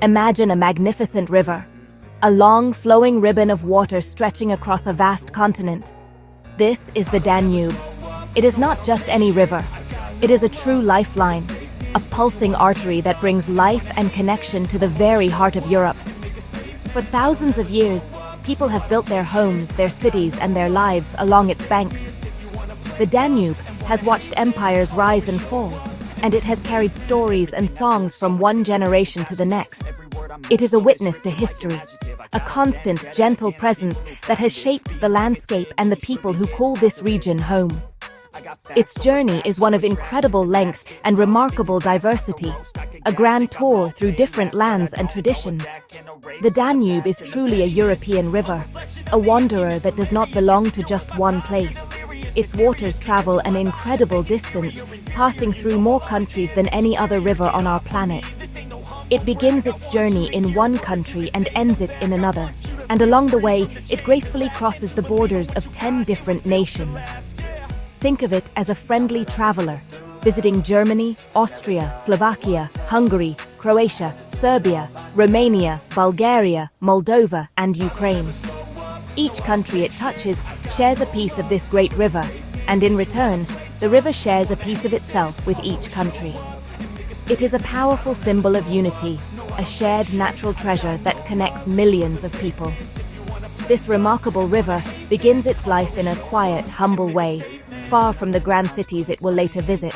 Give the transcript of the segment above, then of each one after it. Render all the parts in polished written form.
Imagine a magnificent river, a long, flowing ribbon of water stretching across a vast continent. This is the Danube. It is not just any river. It is a true lifeline, a pulsing artery that brings life and connection to the very heart of Europe. For thousands of years, people have built their homes, their cities, and their lives along its banks. The Danube has watched empires rise and fall, and it has carried stories and songs from one generation to the next. It is a witness to history, a constant, gentle presence that has shaped the landscape and the people who call this region home. Its journey is one of incredible length and remarkable diversity, a grand tour through different lands and traditions. The Danube is truly a European river, a wanderer that does not belong to just one place. Its waters travel an incredible distance, passing through more countries than any other river on our planet. It begins its journey in one country and ends it in another, and along the way, it gracefully crosses the borders of 10 different nations. Think of it as a friendly traveler, visiting Germany, Austria, Slovakia, Hungary, Croatia, Serbia, Romania, Bulgaria, Moldova, and Ukraine. Each country it touches shares a piece of this great river, and in return, the river shares a piece of itself with each country. It is a powerful symbol of unity, a shared natural treasure that connects millions of people. This remarkable river begins its life in a quiet, humble way, far from the grand cities it will later visit.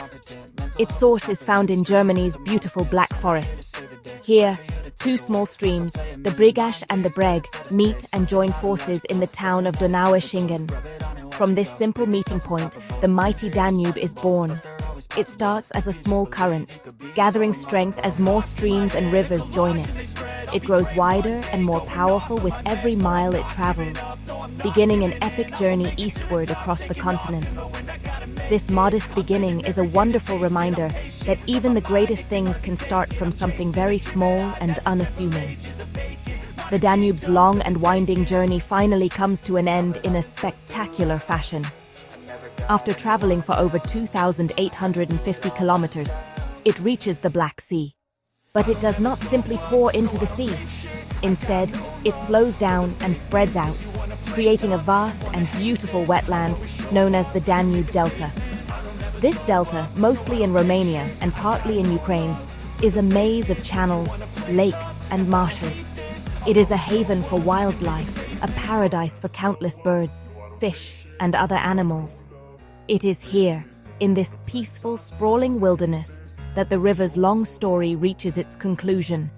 Its source is found in Germany's beautiful Black Forest. Here, two small streams, the Brigasch and the Breg, meet and join forces in the town of Donaueschingen. From this simple meeting point, the mighty Danube is born. It starts as a small current, gathering strength as more streams and rivers join it. It grows wider and more powerful with every mile it travels, beginning an epic journey eastward across the continent. This modest beginning is a wonderful reminder that even the greatest things can start from something very small and unassuming. The Danube's long and winding journey finally comes to an end in a spectacular fashion. After traveling for over 2,850 kilometers, it reaches the Black Sea. But it does not simply pour into the sea. Instead, it slows down and spreads out, creating a vast and beautiful wetland known as the Danube Delta. This delta, mostly in Romania and partly in Ukraine, is a maze of channels, lakes, and marshes. It is a haven for wildlife, a paradise for countless birds, fish, and other animals. It is here, in this peaceful, sprawling wilderness, that the river's long story reaches its conclusion,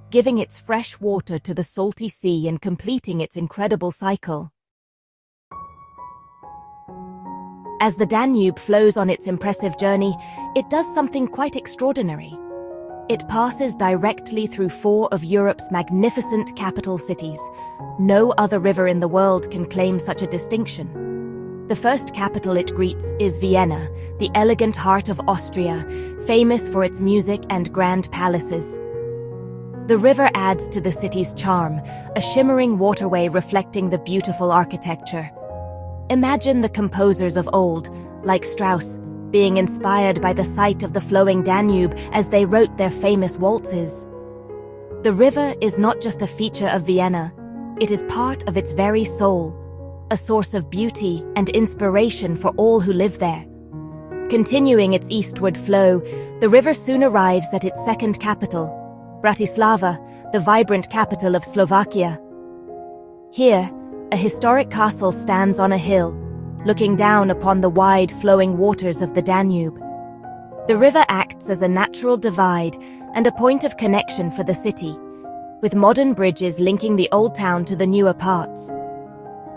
giving its fresh water to the salty sea and completing its incredible cycle. As the Danube flows on its impressive journey, it does something quite extraordinary. It passes directly through 4 of Europe's magnificent capital cities. No other river in the world can claim such a distinction. The first capital it greets is Vienna, the elegant heart of Austria, famous for its music and grand palaces. The river adds to the city's charm, a shimmering waterway reflecting the beautiful architecture. Imagine the composers of old, like Strauss, being inspired by the sight of the flowing Danube as they wrote their famous waltzes. The river is not just a feature of Vienna, it is part of its very soul, a source of beauty and inspiration for all who live there. Continuing its eastward flow, the river soon arrives at its second capital, Bratislava, the vibrant capital of Slovakia. Here, a historic castle stands on a hill, looking down upon the wide, flowing waters of the Danube. The river acts as a natural divide and a point of connection for the city, with modern bridges linking the old town to the newer parts.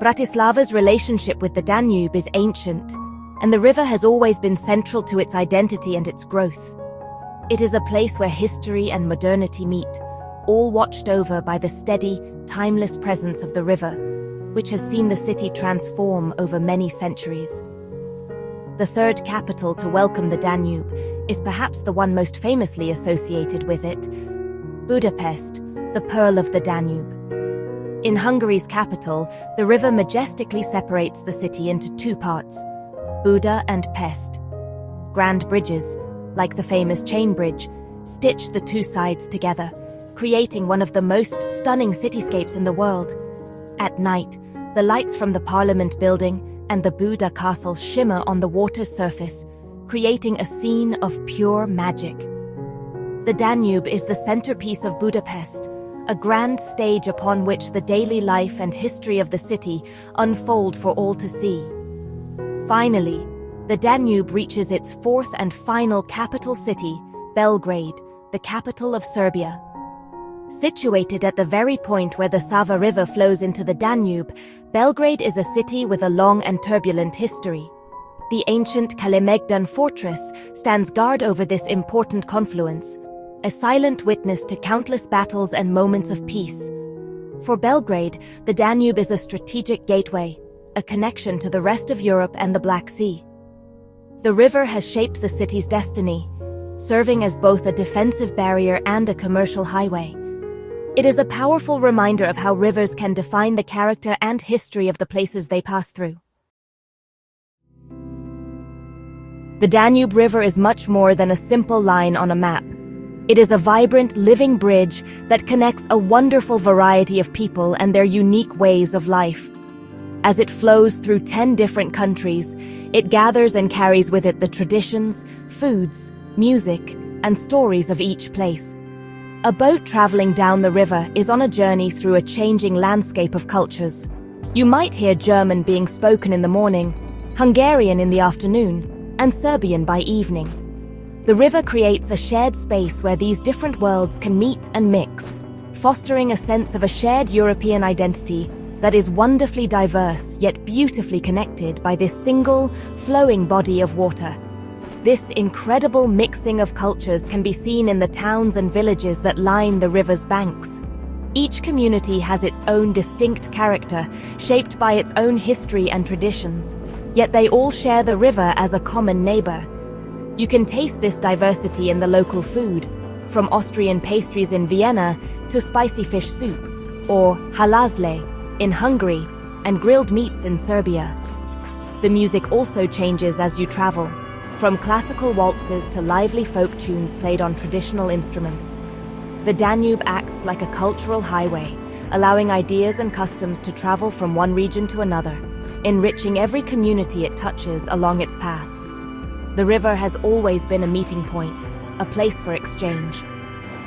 Bratislava's relationship with the Danube is ancient, and the river has always been central to its identity and its growth. It is a place where history and modernity meet, all watched over by the steady, timeless presence of the river, which has seen the city transform over many centuries. The third capital to welcome the Danube is perhaps the one most famously associated with it, Budapest, the Pearl of the Danube. In Hungary's capital, the river majestically separates the city into 2 parts, Buda and Pest. Grand bridges, like the famous chain bridge, stitch the two sides together, creating one of the most stunning cityscapes in the world. At night, the lights from the Parliament building and the Buda castle shimmer on the water's surface, creating a scene of pure magic. The Danube is the centerpiece of Budapest, a grand stage upon which the daily life and history of the city unfold for all to see. Finally, the Danube reaches its fourth and final capital city, Belgrade, the capital of Serbia. Situated at the very point where the Sava River flows into the Danube, Belgrade is a city with a long and turbulent history. The ancient Kalemegdan fortress stands guard over this important confluence, a silent witness to countless battles and moments of peace. For Belgrade, the Danube is a strategic gateway, a connection to the rest of Europe and the Black Sea. The river has shaped the city's destiny, serving as both a defensive barrier and a commercial highway. It is a powerful reminder of how rivers can define the character and history of the places they pass through. The Danube River is much more than a simple line on a map. It is a vibrant, living bridge that connects a wonderful variety of people and their unique ways of life. As it flows through 10 different countries, it gathers and carries with it the traditions, foods, music, and stories of each place. A boat traveling down the river is on a journey through a changing landscape of cultures. You might hear German being spoken in the morning, Hungarian in the afternoon, and Serbian by evening. The river creates a shared space where these different worlds can meet and mix, fostering a sense of a shared European identity that is wonderfully diverse yet beautifully connected by this single, flowing body of water. This incredible mixing of cultures can be seen in the towns and villages that line the river's banks. Each community has its own distinct character, shaped by its own history and traditions, yet they all share the river as a common neighbor. You can taste this diversity in the local food, from Austrian pastries in Vienna to spicy fish soup, or halasle in Hungary, and grilled meats in Serbia. The music also changes as you travel, from classical waltzes to lively folk tunes played on traditional instruments. The Danube acts like a cultural highway, allowing ideas and customs to travel from one region to another, enriching every community it touches along its path. The river has always been a meeting point, a place for exchange.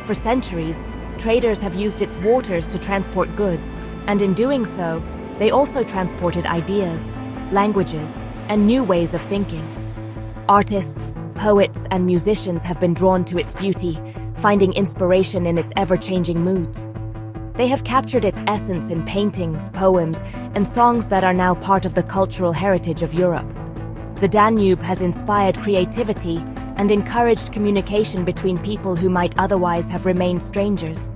For centuries, traders have used its waters to transport goods, and in doing so, they also transported ideas, languages, and new ways of thinking. Artists, poets, and musicians have been drawn to its beauty, finding inspiration in its ever-changing moods. They have captured its essence in paintings, poems, and songs that are now part of the cultural heritage of Europe. The Danube has inspired creativity and encouraged communication between people who might otherwise have remained strangers.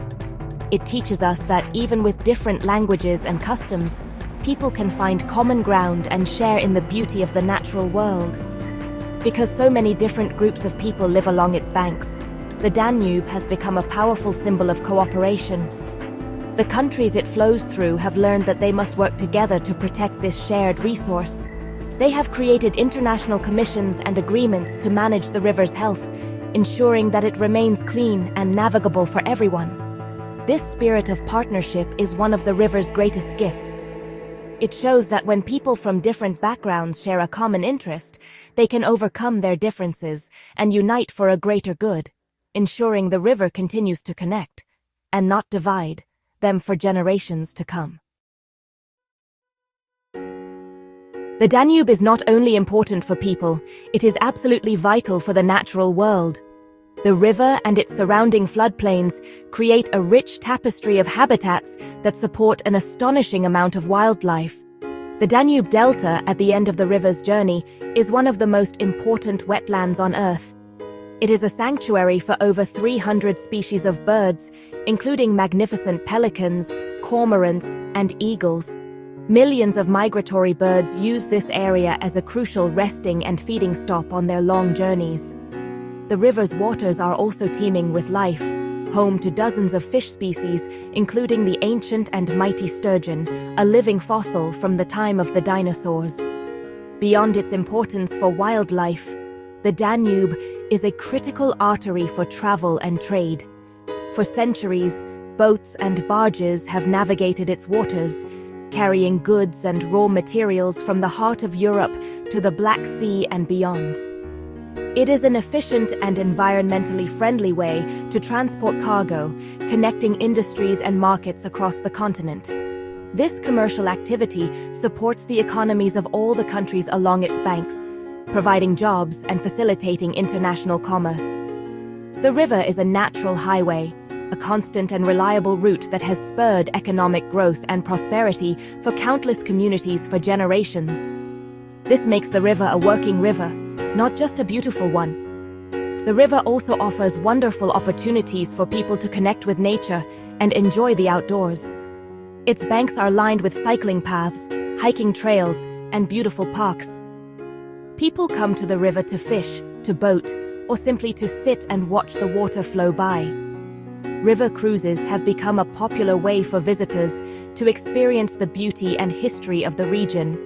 It teaches us that even with different languages and customs, people can find common ground and share in the beauty of the natural world. Because so many different groups of people live along its banks, the Danube has become a powerful symbol of cooperation. The countries it flows through have learned that they must work together to protect this shared resource. They have created international commissions and agreements to manage the river's health, ensuring that it remains clean and navigable for everyone. This spirit of partnership is one of the river's greatest gifts. It shows that when people from different backgrounds share a common interest, they can overcome their differences and unite for a greater good, ensuring the river continues to connect, and not divide, them for generations to come. The Danube is not only important for people, it is absolutely vital for the natural world. The river and its surrounding floodplains create a rich tapestry of habitats that support an astonishing amount of wildlife. The Danube Delta, at the end of the river's journey, is one of the most important wetlands on Earth. It is a sanctuary for over 300 species of birds, including magnificent pelicans, cormorants, and eagles. Millions of migratory birds use this area as a crucial resting and feeding stop on their long journeys. The river's waters are also teeming with life, home to dozens of fish species, including the ancient and mighty sturgeon, a living fossil from the time of the dinosaurs. Beyond its importance for wildlife, The Danube is a critical artery for travel and trade. For centuries, boats and barges have navigated its waters, carrying goods and raw materials from the heart of Europe to the Black Sea and beyond. It is an efficient and environmentally friendly way to transport cargo, connecting industries and markets across the continent. This commercial activity supports the economies of all the countries along its banks, providing jobs and facilitating international commerce. The river is a natural highway, a constant and reliable route that has spurred economic growth and prosperity for countless communities for generations. This makes the river a working river, not just a beautiful one. The river also offers wonderful opportunities for people to connect with nature and enjoy the outdoors. Its banks are lined with cycling paths, hiking trails, and beautiful parks. People come to the river to fish, to boat, or simply to sit and watch the water flow by. River cruises have become a popular way for visitors to experience the beauty and history of the region,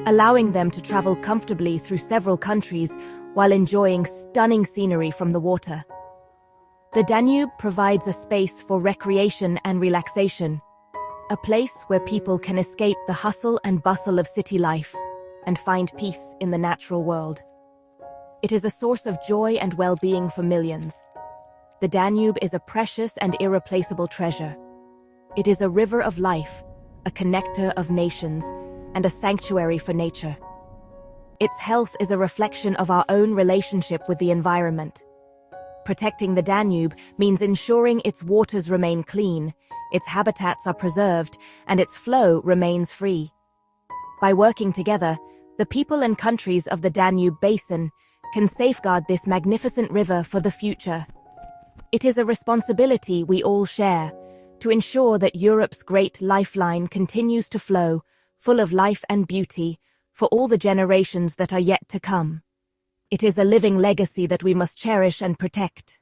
allowing them to travel comfortably through several countries while enjoying stunning scenery from the water. The Danube provides a space for recreation and relaxation, a place where people can escape the hustle and bustle of city life and find peace in the natural world. It is a source of joy and well-being for millions. The Danube is a precious and irreplaceable treasure. It is a river of life, a connector of nations, and a sanctuary for nature. Its health is a reflection of our own relationship with the environment. Protecting the Danube means ensuring its waters remain clean, its habitats are preserved, and its flow remains free. By working together, the people and countries of the Danube Basin can safeguard this magnificent river for the future. It is a responsibility we all share to ensure that Europe's great lifeline continues to flow, full of life and beauty, for all the generations that are yet to come. It is a living legacy that we must cherish and protect.